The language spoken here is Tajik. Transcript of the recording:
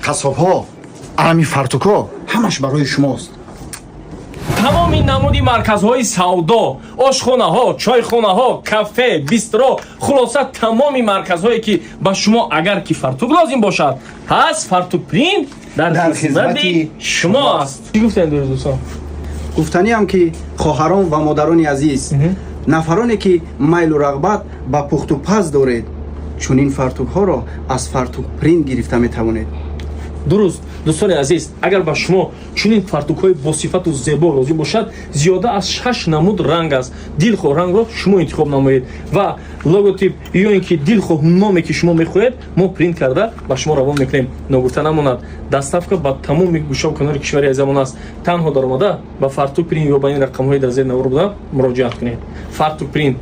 қасsobҳо, алами фартуко ҳамаш барои шумост. тамоми намуди марказҳои савдо, ошхонаҳо, чойхонаҳо, кафе, бистро, хулоса тамоми марказҳое ки ба шумо агар ки фартук лозим бошад, ҳаст Фартук принт дар хизмати шумо аст. Чӣ гуфтанд дӯстон? гуфтаниам ки хоҳарон ва модарони азиз, нафароне ки майлу рағбат ба пухтупаз доред, чунин фартукҳоро аз Фартук принт гирифта метавонед. дуруст дӯстони азиз, агар ба шумо чунин фартукҳои босифату зебо лозим бошад, зиёда аз 6 намуд ранг аст. Дилхоҳ рангро шумо интихоб намоед ва логотип ё ин ки дилхоҳ номе ки шумо мехоҳед, мо принт карда ба шумо равон мекунем. Ногуфта намонад, доставка ба тамоми гӯшаву канори кишвари азизамон аст. Танҳо даромада ба Фартук принт ё ба ин рақамҳои дар зер навор буда муроҷиат кунед. Фартук принт.